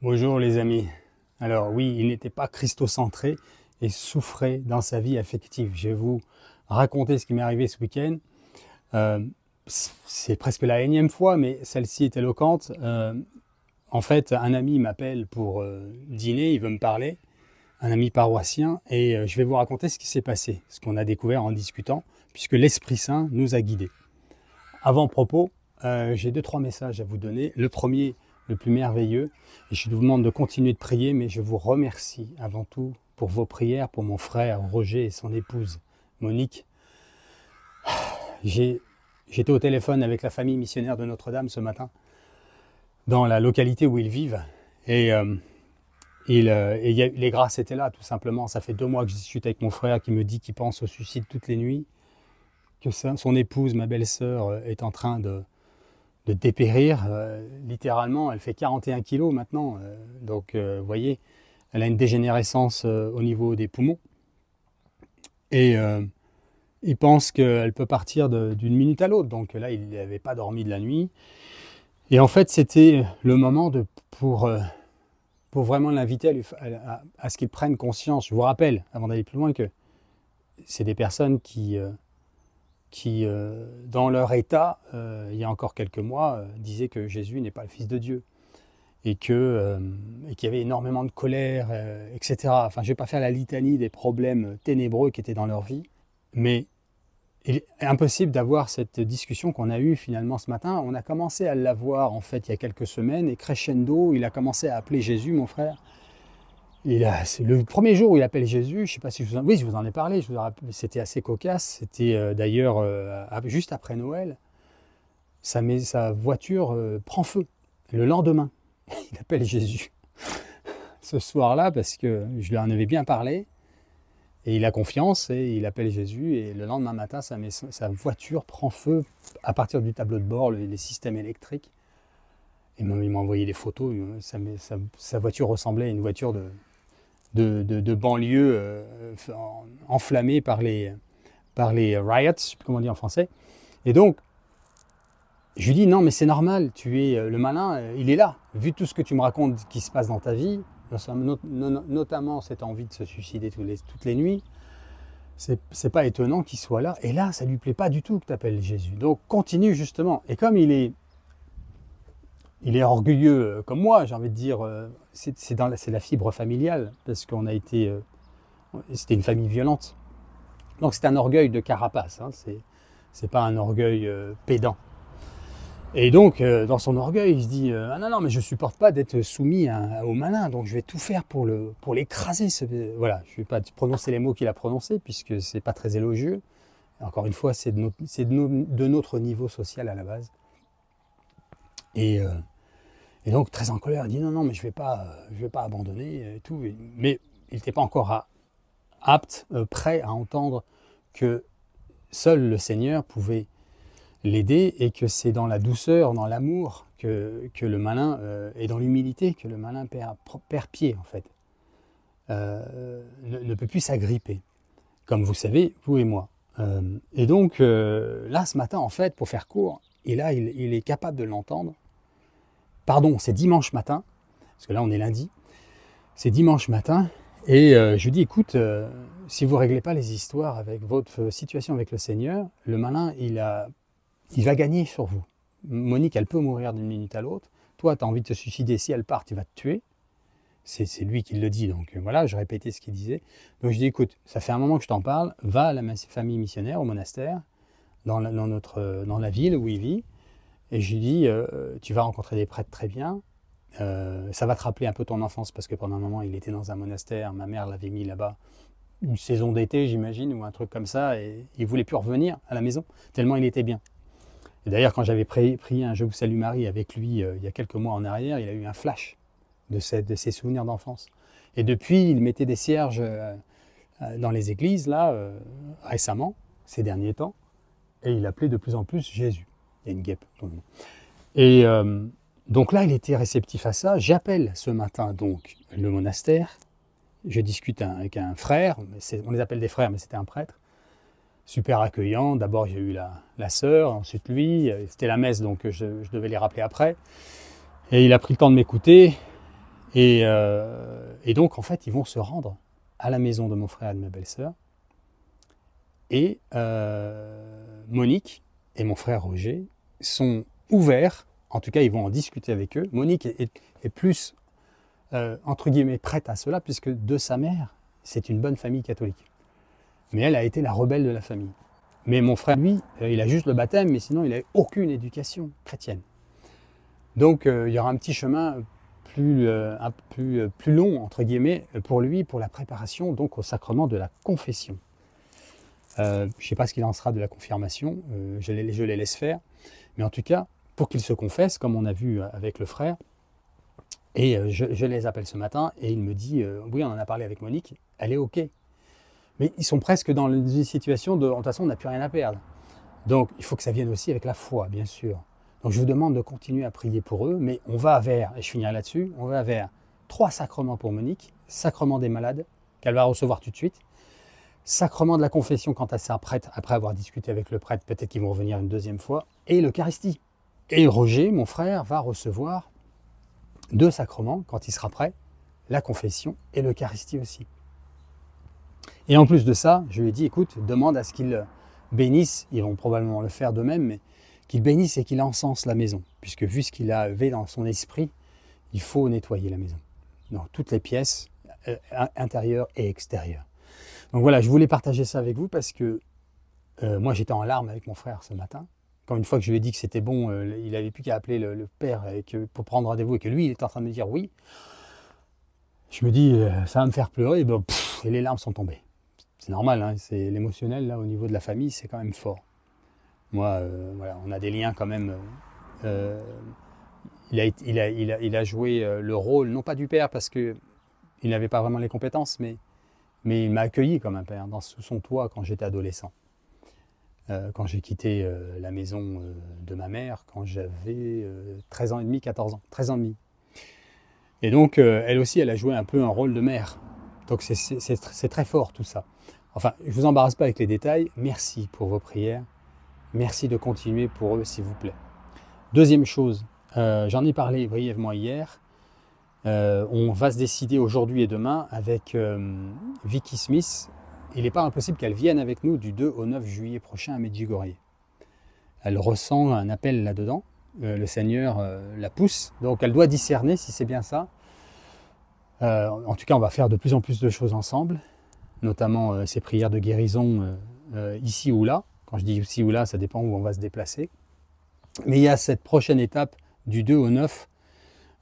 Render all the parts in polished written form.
Bonjour les amis. Alors oui, il n'était pas christocentré et souffrait dans sa vie affective. Je vais vous raconter ce qui m'est arrivé ce week-end. Euh, c'est presque la énième fois, mais celle-ci est éloquente. En fait, un ami m'appelle pour dîner, il veut me parler, un ami paroissien, et je vais vous raconter ce qui s'est passé, ce qu'on a découvert en discutant, puisque l'Esprit Saint nous a guidés. Avant-propos, j'ai 2-3 messages à vous donner. Le premier, le plus merveilleux, et je vous demande de continuer de prier, mais je vous remercie avant tout pour vos prières, pour mon frère Roger et son épouse Monique. J'étais au téléphone avec la famille missionnaire de Notre-Dame ce matin, dans la localité où ils vivent, et les grâces étaient là, tout simplement. Ça fait 2 mois que je discute avec mon frère qui me dit qu'il pense au suicide toutes les nuits, que son épouse, ma belle-sœur, est en train de dépérir. Littéralement, elle fait 41 kilos maintenant. Donc, vous voyez, elle a une dégénérescence au niveau des poumons. Et il pense qu'elle peut partir d'une minute à l'autre. Donc là, il n'avait pas dormi de la nuit. Et en fait, c'était le moment pour vraiment l'inviter à ce qu'il prenne conscience. Je vous rappelle, avant d'aller plus loin, que c'est des personnes qui dans leur état, il y a encore quelques mois, disaient que Jésus n'est pas le Fils de Dieu et qu'il y avait énormément de colère, etc. Enfin, je ne vais pas faire la litanie des problèmes ténébreux qui étaient dans leur vie, mais il est impossible d'avoir cette discussion qu'on a eue finalement ce matin. On a commencé à l'avoir en fait il y a quelques semaines et crescendo, il a commencé à appeler Jésus, mon frère. C'est le premier jour où il appelle Jésus, je ne sais pas si je vous en ai parlé, c'était assez cocasse, c'était d'ailleurs juste après Noël, sa voiture prend feu, le lendemain, il appelle Jésus, ce soir-là, parce que je lui en avais bien parlé, et il a confiance, et il appelle Jésus, et le lendemain matin, sa voiture prend feu à partir du tableau de bord, les systèmes électriques, et il m'a envoyé des photos, sa voiture ressemblait à une voiture de banlieue enflammée par les riots, je ne sais plus comment dire en français. Et donc, je lui dis, non mais c'est normal, tu es le malin, il est là. Vu tout ce que tu me racontes qui se passe dans ta vie, notamment cette envie de se suicider toutes les nuits, c'est pas étonnant qu'il soit là. Et là, ça lui plaît pas du tout que tu appelles Jésus. Donc continue justement. Et comme il est orgueilleux comme moi, j'ai envie de dire, c'est la fibre familiale, parce qu'on a été, c'était une famille violente. Donc c'est un orgueil de carapace, hein, c'est pas un orgueil pédant. Et donc, dans son orgueil, il se dit ah non, mais je supporte pas d'être soumis au malin, donc je vais tout faire pour l'écraser. Voilà, je ne vais pas prononcer les mots qu'il a prononcés, puisque c'est pas très élogieux. Encore une fois, c'est de notre niveau social à la base. Et donc, très en colère, il dit non, mais je vais pas abandonner et tout. Mais il n'était pas encore apte, prêt à entendre que seul le Seigneur pouvait l'aider et que c'est dans la douceur, dans l'amour que le malin, et dans l'humilité que le malin perd pied, en fait. Ne peut plus s'agripper, comme vous savez, vous et moi. Et donc, là, ce matin, en fait, pour faire court, et là, il est capable de l'entendre. Pardon, c'est dimanche matin, parce que là, on est lundi. C'est dimanche matin, et je lui dis, écoute, si vous ne réglez pas les histoires avec votre situation avec le Seigneur, le malin, il va gagner sur vous. Monique, elle peut mourir d'une minute à l'autre. Toi, tu as envie de te suicider. Si elle part, tu vas te tuer. C'est lui qui le dit. Donc voilà, je répétais ce qu'il disait. Donc je dis, écoute, ça fait un moment que je t'en parle. Va à la famille missionnaire, au monastère, dans la ville où il vit. Et je lui dis, tu vas rencontrer des prêtres très bien. Ça va te rappeler un peu ton enfance, parce que pendant un moment, il était dans un monastère. Ma mère l'avait mis là-bas. Une saison d'été, j'imagine, ou un truc comme ça. Et il ne voulait plus revenir à la maison, tellement il était bien. Et d'ailleurs, quand j'avais prié un Je vous salue Marie avec lui il y a quelques mois en arrière, il a eu un flash de ses souvenirs d'enfance. Et depuis, il mettait des cierges dans les églises, là, récemment, ces derniers temps, et il appelait de plus en plus Jésus. Il y a une guêpe. Et donc là, il était réceptif à ça. J'appelle ce matin donc le monastère. Je discute avec un frère. On les appelle des frères, mais c'était un prêtre. Super accueillant. D'abord, j'ai eu la sœur, ensuite lui. C'était la messe, donc je devais les rappeler après. Et il a pris le temps de m'écouter. Et donc, en fait, ils vont se rendre à la maison de mon frère et de ma belle-sœur. Et Monique et mon frère Roger sont ouverts, en tout cas, ils vont en discuter avec eux. Monique est plus, entre guillemets, prête à cela, puisque de sa mère, c'est une bonne famille catholique. Mais elle a été la rebelle de la famille. Mais mon frère, lui, il a juste le baptême, mais sinon, il n'a aucune éducation chrétienne. Donc, il y aura un petit chemin plus long, entre guillemets, pour lui, pour la préparation donc au sacrement de la confession. Je ne sais pas ce qu'il en sera de la confirmation, je les laisse faire. Mais en tout cas, pour qu'ils se confessent, comme on a vu avec le frère, et je les appelle ce matin, et il me dit, oui, on en a parlé avec Monique, elle est OK. Mais ils sont presque dans une situation de toute façon, on n'a plus rien à perdre. Donc, il faut que ça vienne aussi avec la foi, bien sûr. Donc, je vous demande de continuer à prier pour eux, mais on va vers, et je finirai là-dessus, on va vers 3 sacrements pour Monique, sacrement des malades, qu'elle va recevoir tout de suite, sacrement de la confession quand elle sera prête, après avoir discuté avec le prêtre, peut-être qu'ils vont revenir une deuxième fois, et l'Eucharistie. Et Roger, mon frère, va recevoir 2 sacrements quand il sera prêt, la confession et l'Eucharistie aussi. Et en plus de ça, je lui ai dit, écoute, demande à ce qu'ils bénissent, ils vont probablement le faire d'eux-mêmes, mais qu'ils bénissent et qu'ils encensent la maison, puisque vu ce qu'il avait dans son esprit, il faut nettoyer la maison. Donc toutes les pièces, intérieures et extérieures. Donc voilà, je voulais partager ça avec vous parce que moi j'étais en larmes avec mon frère ce matin. Quand une fois que je lui ai dit que c'était bon, il n'avait plus qu'à appeler le père pour prendre rendez-vous et que lui il était en train de me dire oui. Je me dis, ça va me faire pleurer, et les larmes sont tombées. C'est normal, hein, c'est l'émotionnel là au niveau de la famille, c'est quand même fort. Moi, voilà, on a des liens quand même. Il a joué le rôle, non pas du père parce qu'il n'avait pas vraiment les compétences, mais il m'a accueilli comme un père sous son toit quand j'étais adolescent. Quand j'ai quitté la maison de ma mère, quand j'avais 13 ans et demi, 14 ans, 13 ans et demi. Et donc, elle aussi, elle a joué un peu un rôle de mère. Donc, c'est très fort tout ça. Enfin, je ne vous embarrasse pas avec les détails. Merci pour vos prières. Merci de continuer pour eux, s'il vous plaît. Deuxième chose, j'en ai parlé brièvement hier. On va se décider aujourd'hui et demain avec Vicky Smith. Il n'est pas impossible qu'elle vienne avec nous du 2 au 9 juillet prochain à Medjugorje. Elle ressent un appel là-dedans. Le Seigneur la pousse. Donc elle doit discerner si c'est bien ça. En tout cas, on va faire de plus en plus de choses ensemble, notamment ces prières de guérison ici ou là. Quand je dis ici ou là, ça dépend où on va se déplacer. Mais il y a cette prochaine étape du 2 au 9.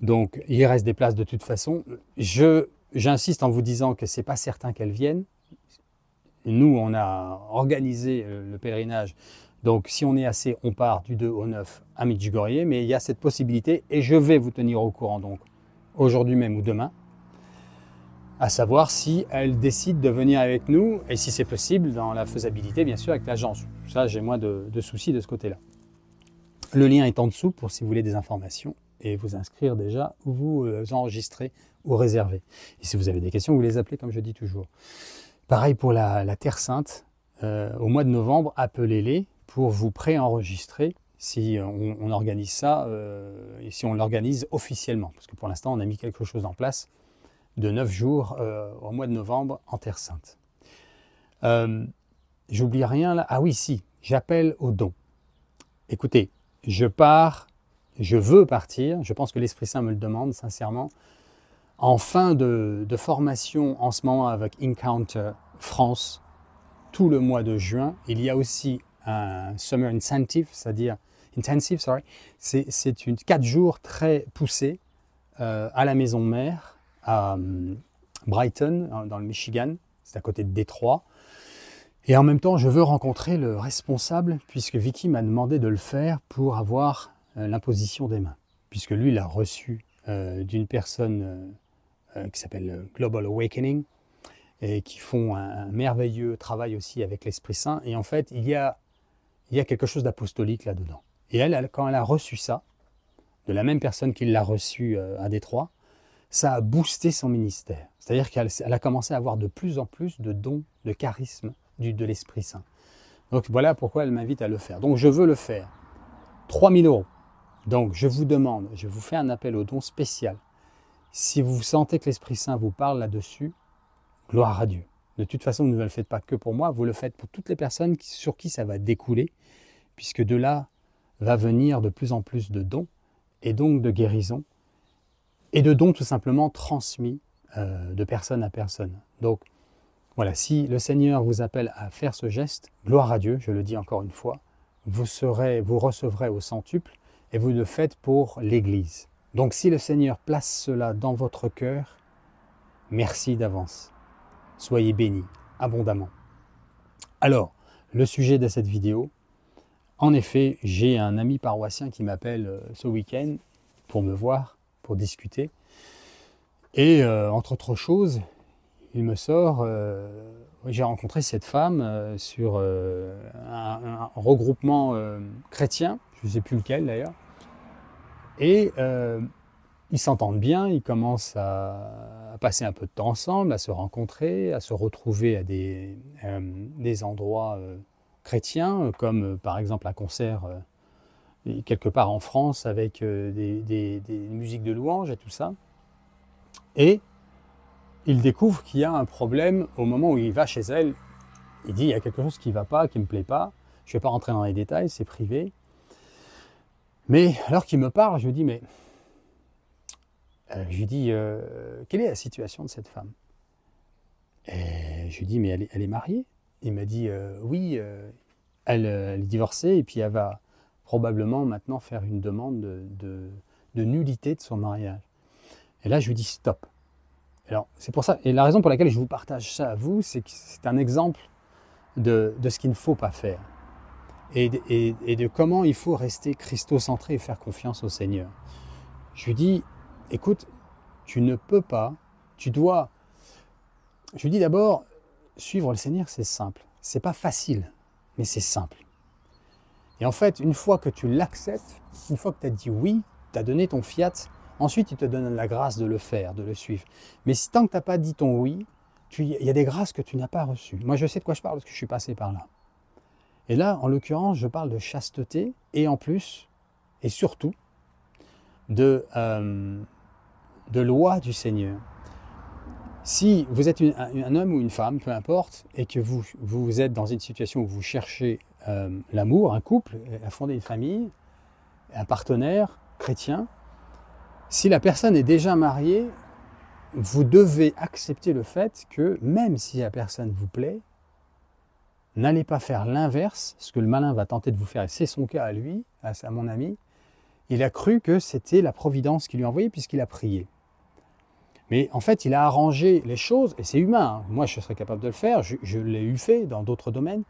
Donc il reste des places de toute façon. J'insiste en vous disant que ce n'est pas certain qu'elles viennent. Nous, on a organisé le pèlerinage. Donc, si on est assez, on part du 2 au 9 à Medjugorje. Mais il y a cette possibilité et je vais vous tenir au courant donc aujourd'hui même ou demain, à savoir si elle décide de venir avec nous et si c'est possible dans la faisabilité, bien sûr, avec l'agence. Ça, j'ai moins de soucis de ce côté-là. Le lien est en dessous pour si vous voulez des informations et vous inscrire déjà ou vous enregistrer ou réserver. Et si vous avez des questions, vous les appelez comme je dis toujours. Pareil pour la Terre Sainte. Au mois de novembre, appelez-les pour vous préenregistrer si on organise ça et si on l'organise officiellement. Parce que pour l'instant, on a mis quelque chose en place de 9 jours au mois de novembre en Terre Sainte. J'oublie rien là. Ah oui, si, j'appelle aux dons. Écoutez, je veux partir, je pense que l'Esprit Saint me le demande sincèrement, en fin de formation en ce moment avec Encounter France, tout le mois de juin, il y a aussi un Summer Incentive, c'est-à-dire Intensive, c'est 4 jours très poussés à la maison mère, à Brighton, dans le Michigan, c'est à côté de Détroit. Et en même temps, je veux rencontrer le responsable, puisque Vicky m'a demandé de le faire pour avoir l'imposition des mains. Puisque lui, il a reçu d'une personne qui s'appelle Global Awakening, et qui font un merveilleux travail aussi avec l'Esprit Saint. Et en fait, il y a quelque chose d'apostolique là-dedans. Et elle, quand elle a reçu ça, de la même personne qui l'a reçu à Détroit, ça a boosté son ministère. C'est-à-dire qu'elle a commencé à avoir de plus en plus de dons, de charisme de l'Esprit Saint. Donc voilà pourquoi elle m'invite à le faire. Donc je veux le faire. 3 000 €. Donc je vous demande, je vous fais un appel au don spécial. Si vous sentez que l'Esprit Saint vous parle là-dessus, gloire à Dieu. De toute façon, vous ne le faites pas que pour moi, vous le faites pour toutes les personnes sur qui ça va découler, puisque de là va venir de plus en plus de dons, et donc de guérison, et de dons tout simplement transmis de personne à personne. Donc voilà, si le Seigneur vous appelle à faire ce geste, gloire à Dieu, je le dis encore une fois, vous recevrez au centuple, et vous le faites pour l'Église. Donc si le Seigneur place cela dans votre cœur, merci d'avance. Soyez bénis abondamment. Alors, le sujet de cette vidéo, en effet, j'ai un ami paroissien qui m'appelle ce week-end pour me voir, pour discuter. Et entre autres choses, il me sort, j'ai rencontré cette femme sur un regroupement chrétien, je ne sais plus lequel d'ailleurs, et ils s'entendent bien, ils commencent à passer un peu de temps ensemble, à se rencontrer, à se retrouver à des endroits chrétiens, comme par exemple un concert quelque part en France avec des musiques de louanges et tout ça. Et il découvre qu'il y a un problème au moment où il va chez elle. Il dit, il y a quelque chose qui ne va pas, qui ne me plaît pas. Je ne vais pas rentrer dans les détails, c'est privé. Mais alors qu'il me parle, je lui dis, mais... je lui dis, quelle est la situation de cette femme? Et je lui dis, mais elle est mariée? Il m'a dit, oui, elle est divorcée et puis elle va probablement maintenant faire une demande de nullité de son mariage. Et là, je lui dis, stop. Alors, c'est pour ça, et la raison pour laquelle je vous partage ça à vous, c'est que c'est un exemple de ce qu'il ne faut pas faire. Et de comment il faut rester christocentré et faire confiance au Seigneur. Je lui dis, écoute, tu ne peux pas, tu dois... Je lui dis d'abord, suivre le Seigneur, c'est simple. C'est pas facile, mais c'est simple. Et en fait, une fois que tu l'acceptes, une fois que tu as dit oui, tu as donné ton fiat, ensuite il te donne la grâce de le faire, de le suivre. Mais si tant que tu n'as pas dit ton oui, il y a des grâces que tu n'as pas reçues. Moi, je sais de quoi je parle parce que je suis passé par là. Et là, en l'occurrence, je parle de chasteté et en plus, et surtout, de loi du Seigneur. Si vous êtes un homme ou une femme, peu importe, et que vous êtes dans une situation où vous cherchez l'amour, un couple, à fonder une famille, un partenaire chrétien, si la personne est déjà mariée, vous devez accepter le fait que même si la personne vous plaît, n'allez pas faire l'inverse, ce que le malin va tenter de vous faire, et c'est son cas à lui, à mon ami. Il a cru que c'était la providence qui lui envoyait puisqu'il a prié. Mais en fait, il a arrangé les choses, et c'est humain, hein. Moi je serais capable de le faire, je l'ai eu fait dans d'autres domaines,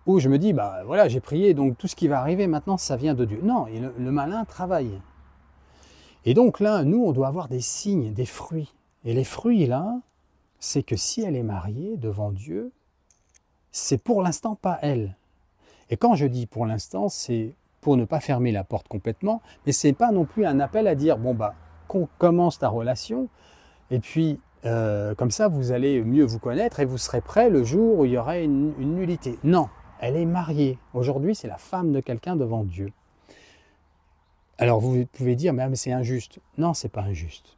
où je me dis, bah voilà, j'ai prié, donc tout ce qui va arriver maintenant, ça vient de Dieu. Non, le malin travaille. Et donc là, nous, on doit avoir des signes, des fruits. Et les fruits là, c'est que si elle est mariée devant Dieu, c'est pour l'instant pas elle. Et quand je dis pour l'instant, c'est pour ne pas fermer la porte complètement, mais c'est pas non plus un appel à dire, bon bah, qu'on commence ta relation, et puis comme ça, vous allez mieux vous connaître et vous serez prêt le jour où il y aurait une nullité. Non, elle est mariée. Aujourd'hui, c'est la femme de quelqu'un devant Dieu. Alors vous pouvez dire, mais c'est injuste. Non, c'est pas injuste.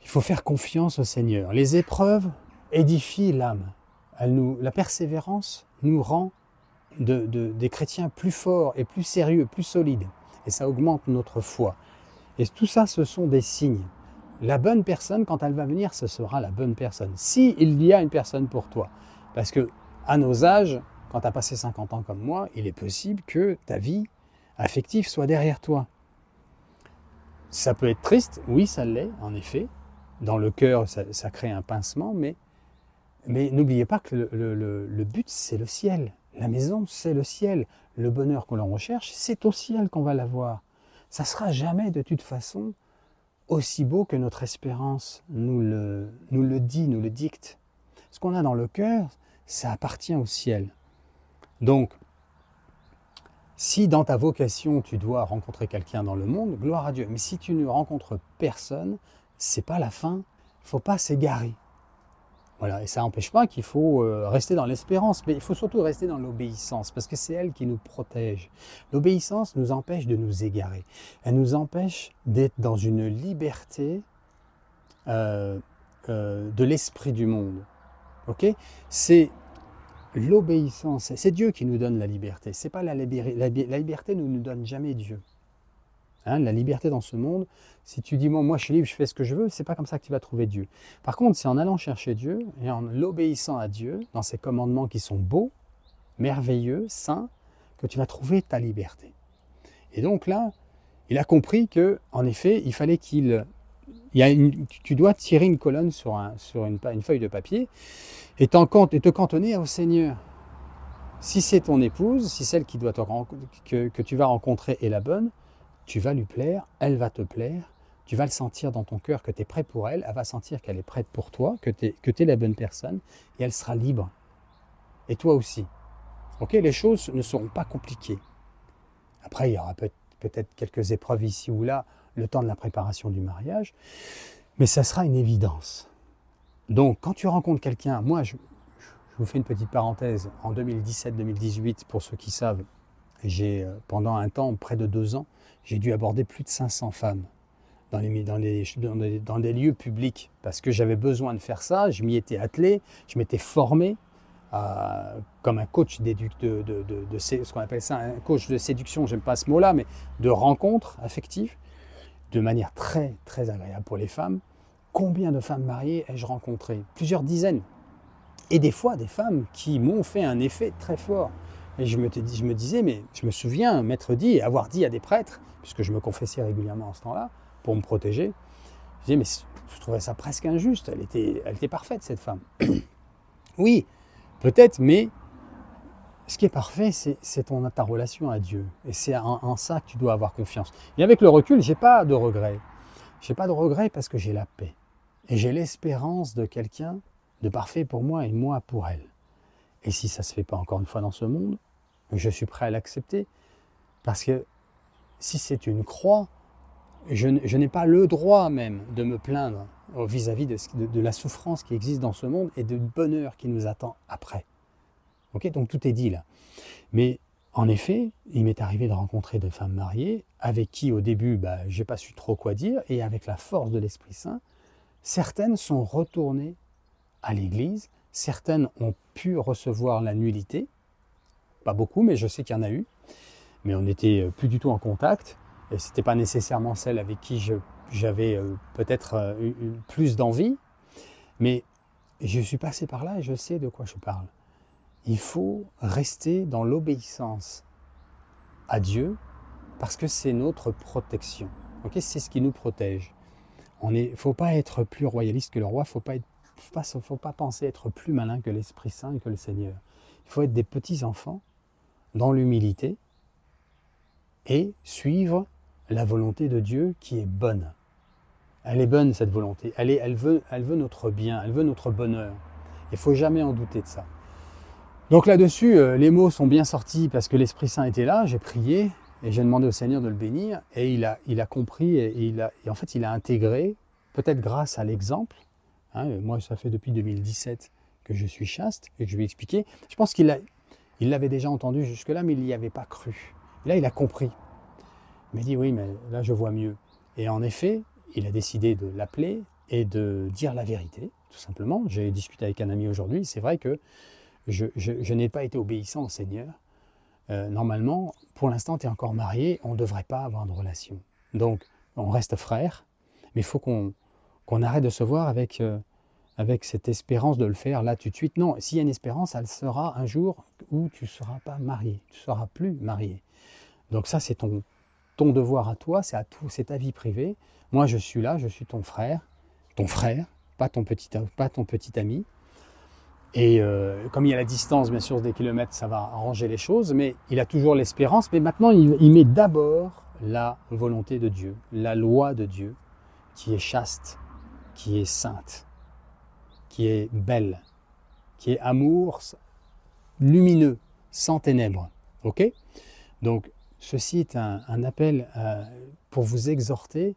Il faut faire confiance au Seigneur. Les épreuves édifient l'âme. La persévérance nous rend des chrétiens plus forts et plus sérieux, plus solides. Et ça augmente notre foi. Et tout ça, ce sont des signes. La bonne personne, quand elle va venir, ce sera la bonne personne. Si il y a une personne pour toi. Parce que à nos âges, quand tu as passé 50 ans comme moi, il est possible que ta vie affective soit derrière toi. Ça peut être triste, oui, ça l'est, en effet. Dans le cœur, ça crée un pincement, mais n'oubliez pas que le but, c'est le ciel. La maison, c'est le ciel. Le bonheur que l'on recherche, c'est au ciel qu'on va l'avoir. Ça ne sera jamais, de toute façon, aussi beau que notre espérance nous le dit, nous le dicte. Ce qu'on a dans le cœur, ça appartient au ciel. Donc, si dans ta vocation, tu dois rencontrer quelqu'un dans le monde, gloire à Dieu. Mais si tu ne rencontres personne, c'est pas la fin. Il ne faut pas s'égarer. Voilà, et ça n'empêche pas qu'il faut rester dans l'espérance, mais il faut surtout rester dans l'obéissance, parce que c'est elle qui nous protège. L'obéissance nous empêche de nous égarer. Elle nous empêche d'être dans une liberté de l'esprit du monde. Ok? C'est l'obéissance. C'est Dieu qui nous donne la liberté. C'est pas la liberté ne nous donne jamais Dieu. Hein, la liberté dans ce monde, si tu dis moi je suis libre, je fais ce que je veux, c'est pas comme ça que tu vas trouver Dieu. Par contre, c'est en allant chercher Dieu et en l'obéissant à Dieu, dans ses commandements qui sont beaux, merveilleux, saints, que tu vas trouver ta liberté. Et donc là, il a compris que, en effet, il fallait tu dois tirer une colonne sur une feuille de papier et te cantonner au Seigneur. Si c'est ton épouse, si celle que tu vas rencontrer est la bonne, tu vas lui plaire, elle va te plaire, tu vas le sentir dans ton cœur que tu es prêt pour elle, elle va sentir qu'elle est prête pour toi, que tu es la bonne personne, et elle sera libre. Et toi aussi. Ok, les choses ne seront pas compliquées. Après, il y aura peut-être quelques épreuves ici ou là, le temps de la préparation du mariage, mais ça sera une évidence. Donc, quand tu rencontres quelqu'un, moi, je vous fais une petite parenthèse, en 2017-2018, pour ceux qui savent, pendant un temps, près de 2 ans, j'ai dû aborder plus de 500 femmes dans des lieux publics, parce que j'avais besoin de faire ça, je m'y étais attelé, je m'étais formé, comme un coach ce qu'on appelle ça un coach de séduction, j'aime pas ce mot-là, mais de rencontres affectives, de manière très, très agréable pour les femmes. Combien de femmes mariées ai-je rencontré? Plusieurs dizaines. Et des fois, des femmes qui m'ont fait un effet très fort. Et je me disais, mais je me souviens m'être dit, avoir dit à des prêtres, puisque je me confessais régulièrement en ce temps-là, pour me protéger, je disais, mais je trouvais ça presque injuste, elle était parfaite, cette femme. Oui, peut-être, mais ce qui est parfait, c'est ta relation à Dieu. Et c'est en ça que tu dois avoir confiance. Et avec le recul, je n'ai pas de regrets. Je n'ai pas de regrets parce que j'ai la paix. Et j'ai l'espérance de quelqu'un de parfait pour moi et moi pour elle. Et si ça ne se fait pas encore une fois dans ce monde, je suis prêt à l'accepter. Parce que si c'est une croix, je n'ai pas le droit même de me plaindre vis-à-vis de la souffrance qui existe dans ce monde et du bonheur qui nous attend après. Okay, donc tout est dit là. Mais en effet, il m'est arrivé de rencontrer des femmes mariées avec qui au début, je n'ai pas su trop quoi dire, et avec la force de l'Esprit Saint, certaines sont retournées à l'église, certaines ont pu recevoir la nullité, pas beaucoup, mais je sais qu'il y en a eu, mais on n'était plus du tout en contact, et ce n'était pas nécessairement celle avec qui j'avais peut-être plus d'envie, mais je suis passé par là et je sais de quoi je parle. Il faut rester dans l'obéissance à Dieu parce que c'est notre protection. Okay, c'est ce qui nous protège. Il ne faut pas être plus royaliste que le roi, il ne faut pas penser être plus malin que l'Esprit Saint et que le Seigneur. Il faut être des petits enfants dans l'humilité et suivre la volonté de Dieu qui est bonne. Elle est bonne, cette volonté. Elle veut notre bien, elle veut notre bonheur. Il ne faut jamais en douter de ça. Donc là-dessus, les mots sont bien sortis parce que l'Esprit Saint était là, j'ai prié et j'ai demandé au Seigneur de le bénir et il a compris et en fait il a intégré, peut-être grâce à l'exemple, hein, moi ça fait depuis 2017 que je suis chaste et que je lui ai expliqué, je pense qu'il l'avait déjà entendu jusque-là mais il n'y avait pas cru. Et là il a compris, il m'a dit oui mais là je vois mieux. Et en effet, il a décidé de l'appeler et de dire la vérité, tout simplement. J'ai discuté avec un ami aujourd'hui, c'est vrai que je n'ai pas été obéissant au Seigneur. Normalement, pour l'instant, tu es encore marié, on ne devrait pas avoir de relation. Donc, on reste frères, mais il faut qu'on arrête de se voir avec cette espérance de le faire là tout de suite. Non, s'il y a une espérance, elle sera un jour où tu ne seras pas marié, tu ne seras plus marié. Donc ça, c'est ton devoir à toi, c'est ta vie privée. Moi, je suis là, je suis ton frère, pas ton petit ami. Et comme il y a la distance, bien sûr, des kilomètres, ça va arranger les choses, mais il a toujours l'espérance. Mais maintenant, il met d'abord la volonté de Dieu, la loi de Dieu, qui est chaste, qui est sainte, qui est belle, qui est amour lumineux, sans ténèbres. Ok? Donc, ceci est un appel pour vous exhorter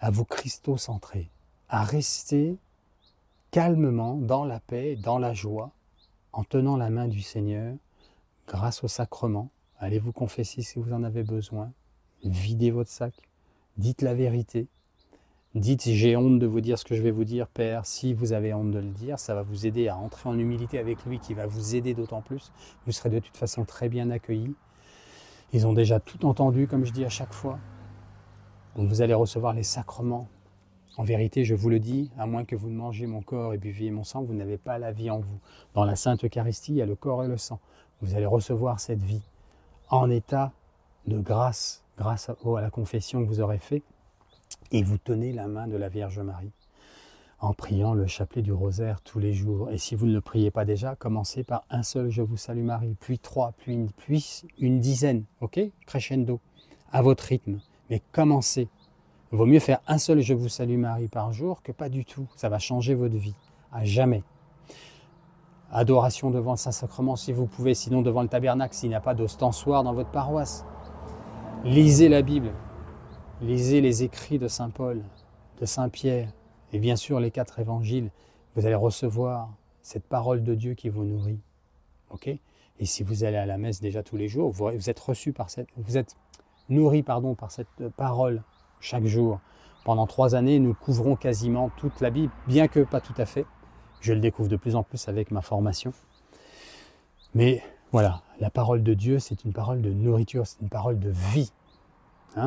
à vous christocentrer, à rester calmement, dans la paix, dans la joie, en tenant la main du Seigneur, grâce au sacrement. Allez vous confesser si vous en avez besoin. Videz votre sac. Dites la vérité. Dites, j'ai honte de vous dire ce que je vais vous dire, Père. Si vous avez honte de le dire, ça va vous aider à entrer en humilité avec lui, qui va vous aider d'autant plus. Vous serez de toute façon très bien accueillis. Ils ont déjà tout entendu, comme je dis à chaque fois. Donc vous allez recevoir les sacrements. En vérité, je vous le dis, à moins que vous ne mangiez mon corps et buviez mon sang, vous n'avez pas la vie en vous. Dans la Sainte Eucharistie, il y a le corps et le sang. Vous allez recevoir cette vie en état de grâce, grâce à la confession que vous aurez faite. Et vous tenez la main de la Vierge Marie en priant le chapelet du rosaire tous les jours. Et si vous ne le priez pas déjà, commencez par un seul Je vous salue Marie, puis 3, puis une dizaine, ok? Crescendo, à votre rythme. Mais commencez. Il vaut mieux faire un seul Je vous salue Marie par jour que pas du tout. Ça va changer votre vie, à jamais. Adoration devant le Saint-Sacrement si vous pouvez, sinon devant le tabernacle s'il n'y a pas d'ostensoir dans votre paroisse. Lisez la Bible. Lisez les écrits de Saint Paul, de Saint Pierre, et bien sûr les 4 évangiles. Vous allez recevoir cette parole de Dieu qui vous nourrit. Ok? Et si vous allez à la messe déjà tous les jours, vous êtes nourri par cette parole chaque jour. Pendant 3 années, nous couvrons quasiment toute la Bible, bien que pas tout à fait. Je le découvre de plus en plus avec ma formation. Mais voilà, la parole de Dieu, c'est une parole de nourriture, c'est une parole de vie.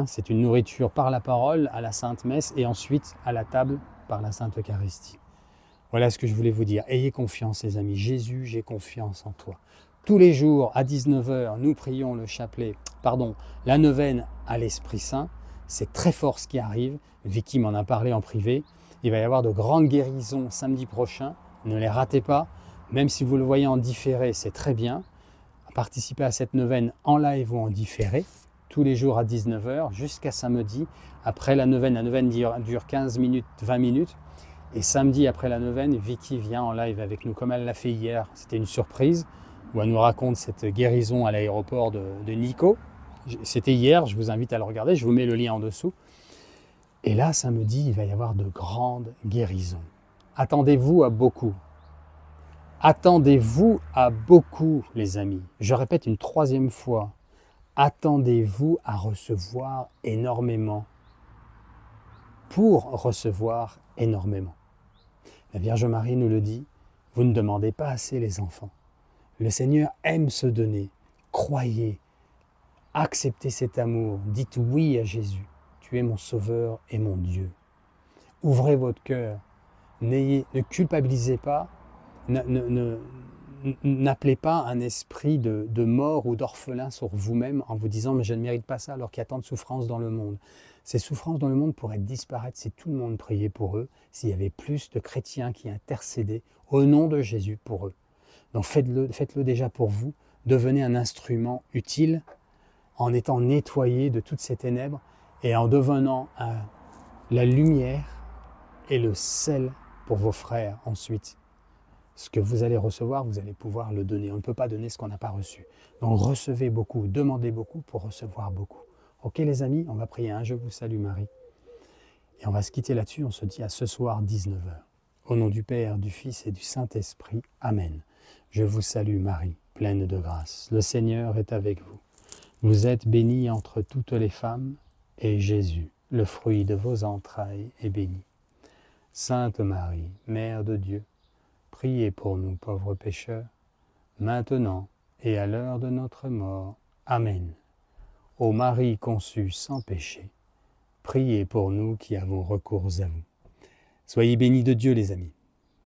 C'est une nourriture par la parole à la Sainte Messe et ensuite à la table par la Sainte Eucharistie. Voilà ce que je voulais vous dire. Ayez confiance les amis. Jésus, j'ai confiance en toi. Tous les jours à 19h, nous prions la neuvaine à l'Esprit Saint. C'est très fort ce qui arrive. Vicky m'en a parlé en privé. Il va y avoir de grandes guérisons samedi prochain. Ne les ratez pas. Même si vous le voyez en différé, c'est très bien. Participez à cette neuvaine en live ou en différé. Tous les jours à 19h jusqu'à samedi. Après la neuvaine dure 15 minutes, 20 minutes. Et samedi après la neuvaine, Vicky vient en live avec nous comme elle l'a fait hier. C'était une surprise où elle nous raconte cette guérison à l'aéroport de Nico. C'était hier, je vous invite à le regarder, je vous mets le lien en dessous. Et là, samedi, il va y avoir de grandes guérisons. Attendez-vous à beaucoup. Attendez-vous à beaucoup, les amis. Je répète une 3e fois. Attendez-vous à recevoir énormément pour recevoir énormément. La Vierge Marie nous le dit, vous ne demandez pas assez les enfants. Le Seigneur aime se donner. Croyez, acceptez cet amour, dites oui à Jésus. Tu es mon Sauveur et mon Dieu. Ouvrez votre cœur, ne culpabilisez pas, n'appelez pas un esprit de mort ou d'orphelin sur vous-même en vous disant « mais je ne mérite pas ça alors qu'il y a tant de souffrances dans le monde ». Ces souffrances dans le monde pourraient disparaître si tout le monde priait pour eux, s'il y avait plus de chrétiens qui intercédaient au nom de Jésus pour eux. Donc faites-le déjà pour vous, devenez un instrument utile en étant nettoyé de toutes ces ténèbres et en devenant la lumière et le sel pour vos frères ensuite. Ce que vous allez recevoir, vous allez pouvoir le donner. On ne peut pas donner ce qu'on n'a pas reçu. Donc recevez beaucoup, demandez beaucoup pour recevoir beaucoup. Ok les amis, on va prier un Je vous salue Marie. Et on va se quitter là-dessus, on se dit à ce soir 19h. Au nom du Père, du Fils et du Saint-Esprit. Amen. Je vous salue Marie, pleine de grâce. Le Seigneur est avec vous. Vous êtes bénie entre toutes les femmes, et Jésus, le fruit de vos entrailles, est béni. Sainte Marie, Mère de Dieu, priez pour nous pauvres pécheurs, maintenant et à l'heure de notre mort. Amen. Ô Marie conçue sans péché, priez pour nous qui avons recours à vous. Soyez bénis de Dieu les amis.